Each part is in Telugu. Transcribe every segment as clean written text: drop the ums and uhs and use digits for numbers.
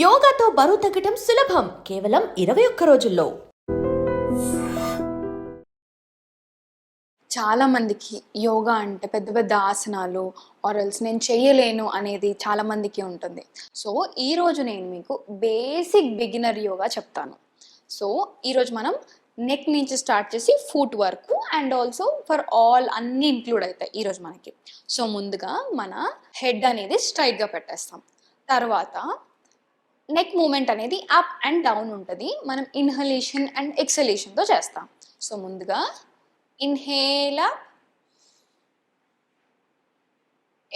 యోగాతో బరువు తగ్గటం సులభం కేవలం 21 రోజుల్లో. చాలామందికి యోగా అంటే పెద్ద పెద్ద ఆసనాలు ఆర్ఎల్స్ నేను చేయలేను అనేది చాలామందికి ఉంటుంది. సో ఈరోజు నేను మీకు బేసిక్ బిగినర్ యోగా చెప్తాను. సో ఈరోజు మనం నెక్ నుంచి స్టార్ట్ చేసి ఫుట్ వరకు అండ్ ఆల్సో ఫర్ ఆల్ అన్నీ ఇంక్లూడ్ అవుతాయి ఈరోజు మనకి. సో ముందుగా మన హెడ్ అనేది స్ట్రైట్గా పెట్టేస్తాం. తర్వాత నెక్ మూమెంట్ అనేది అప్ అండ్ డౌన్ ఉంటుంది. మనం ఇన్హలేషన్ అండ్ ఎక్సలేషన్తో చేస్తాం. సో ముందుగా inhale up,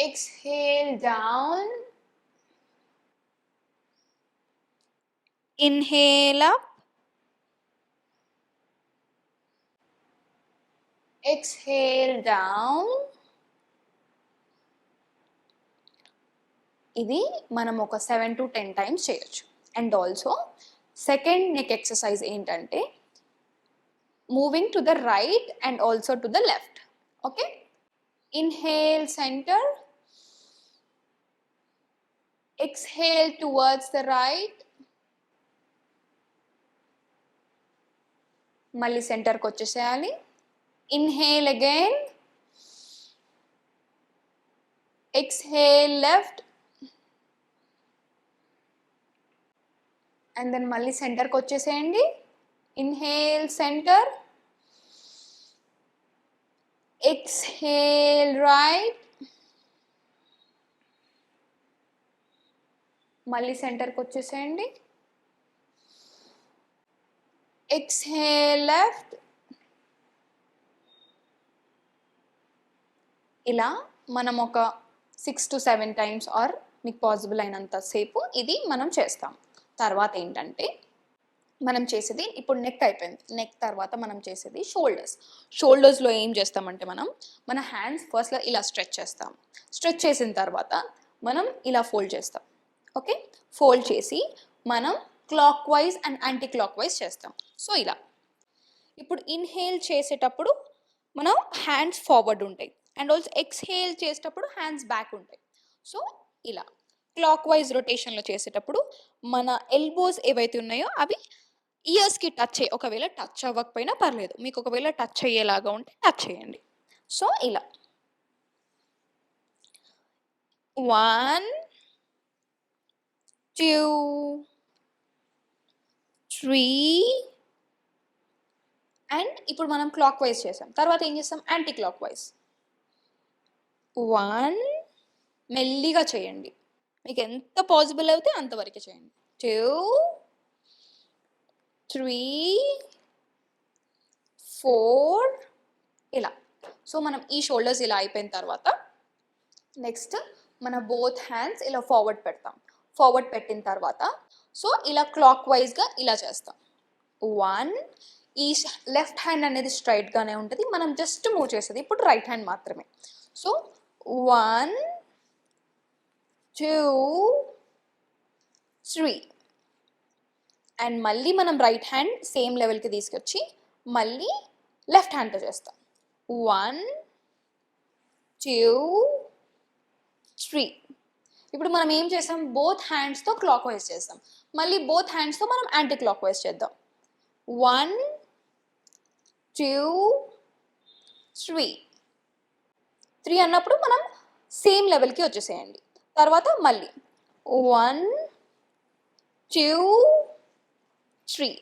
exhale down, inhale up, exhale down. ఇది మనం ఒక 7 to 10 టైమ్స్ చేయొచ్చు. And also second neck exercise ఏంటంటే moving to the right and also to the left. Okay, inhale center, exhale towards the right, మళ్ళీ సెంటర్కి వచ్చేసేయాలి. inhale again, exhale left, and then మళ్ళీ సెంటర్కి వచ్చేసేయండి. inhale center, exhale right, మళ్ళీ సెంటర్కి వచ్చేసేయండి. exhale left. ఇలా మనం ఒక 6 to 7 టైమ్స్ ఆర్ మీకు పాసిబుల్ అయినంత సేపు ఇది మనం చేస్తాం. తర్వాత ఏంటంటే మనం చేసేది ఇప్పుడు నెక్ అయిపోయింది. నెక్ తర్వాత మనం చేసేది షోల్డర్స్లో ఏం చేస్తామంటే మన హ్యాండ్స్ ఫస్ట్లో ఇలా స్ట్రెచ్ చేస్తాం. స్ట్రెచ్ చేసిన తర్వాత మనం ఇలా ఫోల్డ్ చేస్తాం. ఓకే, ఫోల్డ్ చేసి మనం clock wise and anti clock wise చేస్తాం. సో ఇలా ఇప్పుడు ఇన్హేల్ చేసేటప్పుడు మనం హ్యాండ్స్ ఫార్వర్డ్ ఉంటాయి అండ్ ఆల్సో ఎక్స్హేల్ చేసేటప్పుడు హ్యాండ్స్ బ్యాక్ ఉంటాయి. సో ఇలా క్లాక్ వైజ్ రొటేషన్లో చేసేటప్పుడు మన ఎల్బోస్ ఏవైతే ఉన్నాయో అవి ఇయర్స్కి టచ్ అయ్యి, ఒకవేళ టచ్ అవ్వకపోయినా పర్లేదు, మీకు ఒకవేళ టచ్ అయ్యేలాగా ఉంటే టచ్ చేయండి. సో ఇలా 1 2 3 అండ్ ఇప్పుడు మనం క్లాక్ వైజ్ చేసాం. తర్వాత ఏం చేస్తాం, యాంటీ క్లాక్ వైజ్. 1 మెల్లిగా చేయండి, మీకు ఎంత పాసిబుల్ అయితే అంతవరకు చేయండి. 2 3 4 ఇలా. సో మనం ఈ షోల్డర్స్ ఇలా అయిపోయిన తర్వాత నెక్స్ట్ మన బోత్ హ్యాండ్స్ ఇలా ఫార్వర్డ్ పెడతాం. ఫార్వర్డ్ పెట్టిన తర్వాత సో ఇలా క్లాక్ వైజ్గా ఇలా చేస్తాం. 1 ఈ లెఫ్ట్ హ్యాండ్ అనేది స్ట్రైట్గానే ఉంటుంది, మనం జస్ట్ మూవ్ చేసేది ఇప్పుడు రైట్ హ్యాండ్ మాత్రమే. సో 1 2 3 అండ్ మళ్ళీ మనం రైట్ హ్యాండ్ సేమ్ లెవెల్కి తీసుకొచ్చి మళ్ళీ లెఫ్ట్ హ్యాండ్తో చేస్తాం. 1 2 3 ఇప్పుడు మనం ఏం చేస్తాం, బోత్ హ్యాండ్స్తో క్లాక్ వైజ్ చేస్తాం. మళ్ళీ బోత్ హ్యాండ్స్తో మనం యాంటీ క్లాక్ వైజ్ చేద్దాం. 1 2 3 అన్నప్పుడు మనం సేమ్ లెవెల్కి వచ్చేసేయండి. తర్వాత మళ్ళీ 1 2 3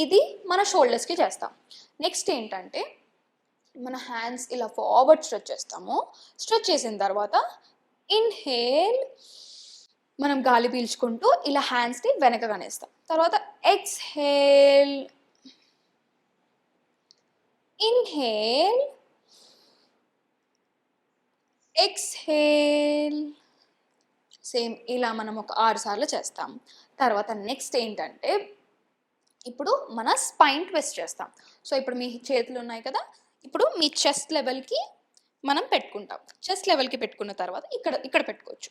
ఇది మన షోల్డర్స్కి చేస్తాం. నెక్స్ట్ ఏంటంటే మన హ్యాండ్స్ ఇలా ఫార్వర్డ్ స్ట్రెచ్ చేస్తాము. స్ట్రెచ్ చేసిన తర్వాత ఇన్హేల్ మనం గాలి పీల్చుకుంటూ ఇలా హ్యాండ్స్ని వెనకగానేస్తాం. తర్వాత ఎక్స్హేల్, ఇన్హేల్, ఎక్స్హేల్. సేమ్ ఇలా మనం ఒక 6 సార్లు చేస్తాం. తర్వాత నెక్స్ట్ ఏంటంటే ఇప్పుడు మన స్పైన్ ట్విస్ట్ చేస్తాం. సో ఇప్పుడు మీ చేతులు ఉన్నాయి కదా, ఇప్పుడు మీ చెస్ట్ లెవెల్కి మనం పెట్టుకుంటాం. చెస్ట్ లెవెల్కి పెట్టుకున్న తర్వాత ఇక్కడ పెట్టుకోవచ్చు.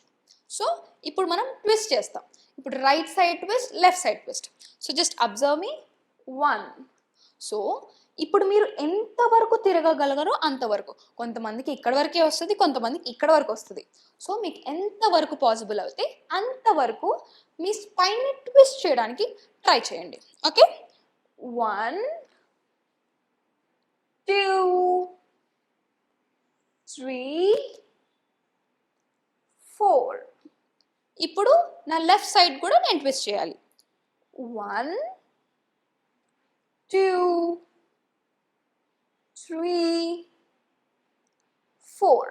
సో ఇప్పుడు మనం ట్విస్ట్ చేస్తాం. ఇప్పుడు right side twist, left side twist. So just observe మీ. 1 సో ఇప్పుడు మీరు ఎంతవరకు తిరగగలగరో అంతవరకు. కొంతమందికి ఇక్కడ వరకే వస్తుంది, కొంతమందికి ఇక్కడ వరకు వస్తుంది. సో మీకు ఎంతవరకు పాసిబుల్ అవుతే అంతవరకు మీ స్పైన్ని ట్విస్ట్ చేయడానికి ట్రై చేయండి. ఓకే, 1 2 3 4. ఇప్పుడు నా లెఫ్ట్ సైడ్ కూడా నేను ట్విస్ట్ చేయాలి. 1 2 3 4.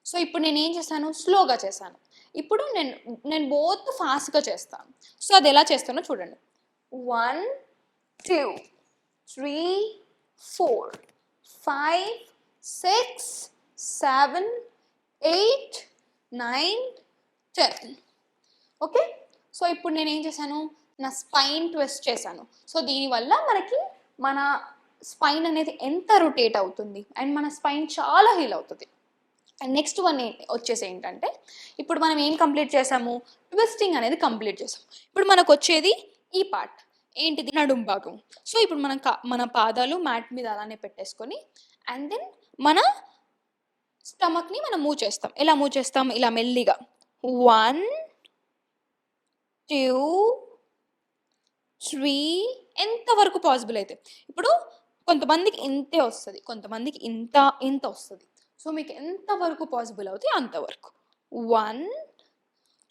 సో ఇప్పుడు నేను ఏం చేశాను, స్లోగా చేశాను. ఇప్పుడు నేను బోత్ ఫాస్ట్గా చేస్తాను. సో అది ఎలా చేస్తానో చూడండి. 1 2 3 4 5 6 7 8 9 10. ఓకే, సో ఇప్పుడు నేను ఏం చేశాను, నా స్పైన్ ట్విస్ట్ చేశాను. సో దీనివల్ల మనకి మన స్పైన్ అనేది ఎంత రొటేట్ అవుతుంది అండ్ మన స్పైన్ చాలా హీల్ అవుతుంది. అండ్ నెక్స్ట్ వన్ వచ్చేసి ఏంటంటే, ఇప్పుడు మనం ఏం కంప్లీట్ చేసాము, ట్విస్టింగ్ అనేది కంప్లీట్ చేసాము. ఇప్పుడు మనకు వచ్చేది ఈ పార్ట్ ఏంటిది, నడుం భాగం. సో ఇప్పుడు మన పాదాలు మ్యాట్ మీద అలానే పెట్టేసుకొని అండ్ దెన్ మన స్టమక్ని మనం మూవ్ చేస్తాం. ఎలా మూవ్ చేస్తాం, ఇలా మెల్లిగా 1 2 3 ఎంతవరకు పాసిబుల్ అయితే. ఇప్పుడు కొంతమందికి ఇంతే వస్తుంది, కొంతమందికి ఇంత వస్తుంది. సో మీకు ఎంతవరకు పాసిబుల్ అవుతాయి అంతవరకు. 1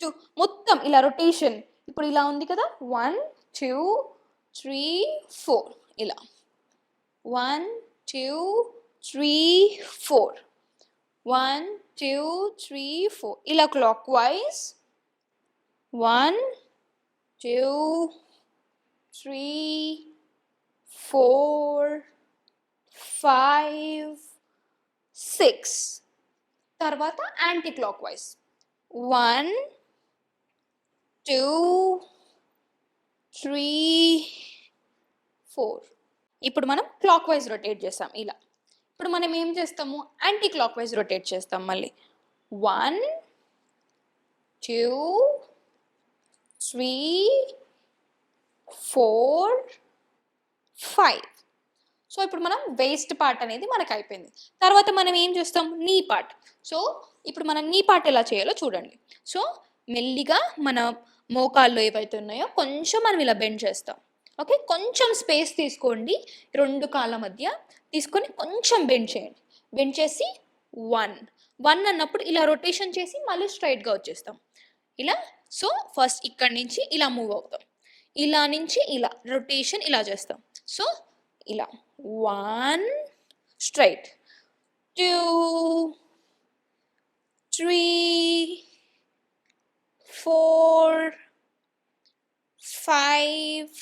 2 మొత్తం ఇలా రొటేషన్. ఇప్పుడు ఇలా ఉంది కదా, 1 2 3 4 ఇలా 1 2 3 4 1 2 3 4 ఇలా క్లాక్ వైజ్ 1 2 3 4 5 6. తర్వాత యాంటీ క్లాక్ వైజ్ 1 2 3 4. ఇప్పుడు మనం క్లాక్ వైజ్ రొటేట్ చేస్తాం ఇలా. ఇప్పుడు మనం ఏం చేస్తాము, యాంటీ క్లాక్ వైజ్ రొటేట్ చేస్తాం మళ్ళీ. 1 2 3 4 5. సో ఇప్పుడు మనం వేస్ట్ పార్ట్ అనేది మనకు అయిపోయింది. తర్వాత మనం ఏం చేస్తాం, నీ పార్ట్. సో ఇప్పుడు మనం నీ పార్ట్ ఎలా చేయాలో చూడండి. సో మెల్లిగా మన మోకాళ్ళు ఏవైతే ఉన్నాయో కొంచెం మనం ఇలా బెండ్ చేస్తాం. ఓకే, కొంచెం స్పేస్ తీసుకోండి, 2 కాళ్ళ మధ్య తీసుకొని కొంచెం బెండ్ చేయండి. బెండ్ చేసి 1 అన్నప్పుడు ఇలా రొటేషన్ చేసి మళ్ళీ స్ట్రైట్గా వచ్చేస్తాం ఇలా. సో ఫస్ట్ ఇక్కడి నుంచి ఇలా మూవ్ అవుతాం, ఇలా నుంచి ఇలా రొటేషన్ ఇలా చేస్తాం. సో ఇలా 1 స్ట్రైట్, 2 3 4 5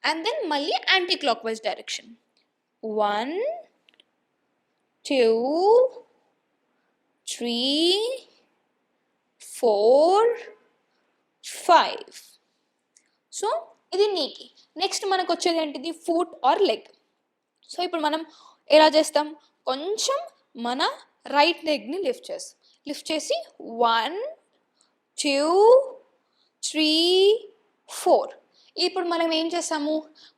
and then మళ్ళీ anti clock wise direction. 1 2 3 4 5. So ఇది నీకి. నెక్స్ట్ మనకు వచ్చేది ఏంటిది, ఫుట్ ఆర్ లెగ్. సో ఇప్పుడు మనం ఎలా చేస్తాం, కొంచెం మన రైట్ లెగ్ని లిఫ్ట్ చేసి 1 2 3 4. ఇప్పుడు మనం ఏం చేస్తాము,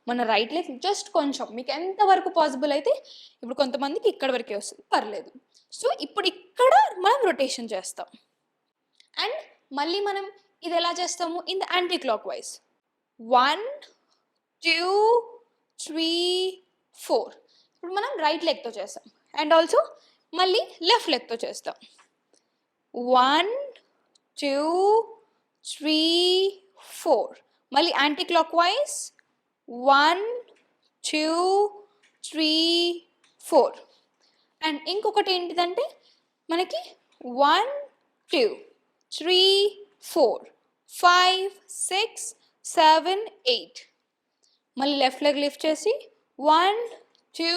మన రైట్ లెగ్ జస్ట్ కొంచెం మీకు ఎంతవరకు పాసిబుల్ అయితే. ఇప్పుడు కొంతమందికి ఇక్కడ వరకే వస్తుంది, పర్లేదు. సో ఇప్పుడు ఇక్కడ మనం రొటేషన్ చేస్తాం అండ్ మళ్ళీ మనం ఇది ఎలా చేస్తాము, in the anti clock wise 1 2 3 4. ఇప్పుడు మనం రైట్ లెగ్తో చేస్తాం అండ్ ఆల్సో మళ్ళీ లెఫ్ట్ లెగ్తో చేస్తాం. 1 2 3 4. మళ్ళీ యాంటీ క్లాక్ వైజ్ 1 2 3 4. అండ్ ఇంకొకటి ఏంటిదంటే మనకి 1 2 3 4 5 6 7 8. మళ్ళీ లెఫ్ట్ లెగ్ లిఫ్ట్ చేసి 1 2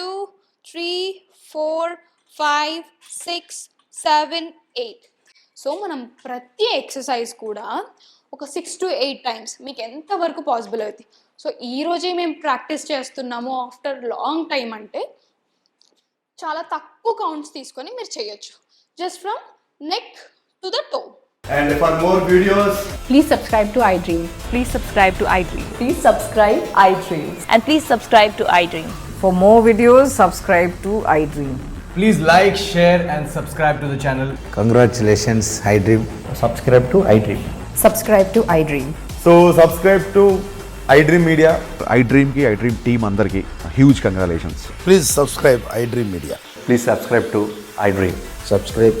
3 4 5 6 7 8. సో మనం ప్రతి ఎక్సర్సైజ్ కూడా ఒక 6 to 8 టైమ్స్ మీకు ఎంతవరకు పాసిబుల్ అవుతుంది. సో ఈరోజే మేము ప్రాక్టీస్ చేస్తున్నాము ఆఫ్టర్ లాంగ్ టైం అంటే చాలా తక్కువ కౌంట్స్ తీసుకొని మీరు చేయొచ్చు. Just from neck to the to. And for more videos, Please subscribe to iDream. Please subscribe to iDream. Please subscribe iDreams. And please subscribe to iDream. For more videos, subscribe to iDream. Please like, share and subscribe to the channel. Congratulations, iDream. Subscribe to iDream. Subscribe to iDream. so subscribe to iDream Media. iDream ki iDream team andarki huge congratulations. Please subscribe iDream Media. Please subscribe to iDream. Subscribe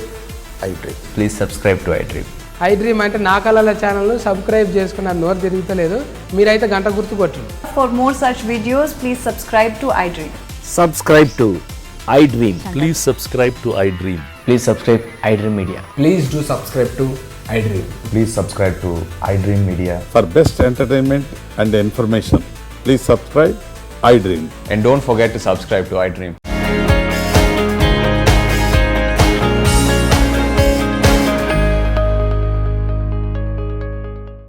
iDream. Please subscribe to iDream. iDream అంటే నా కళల ఛానల్ సబ్స్క్రైబ్ చేసుకున్న నోరు తిరుగుతలేదు మీరైతే గంట గుర్తు కొట్టండి. For more such videos, please subscribe to iDream. Subscribe to iDream. Please subscribe to iDream. Please subscribe iDream Media. Please do subscribe to iDream. Please subscribe to iDream Media. For best entertainment and information, please subscribe iDream. And don't forget to subscribe to iDream.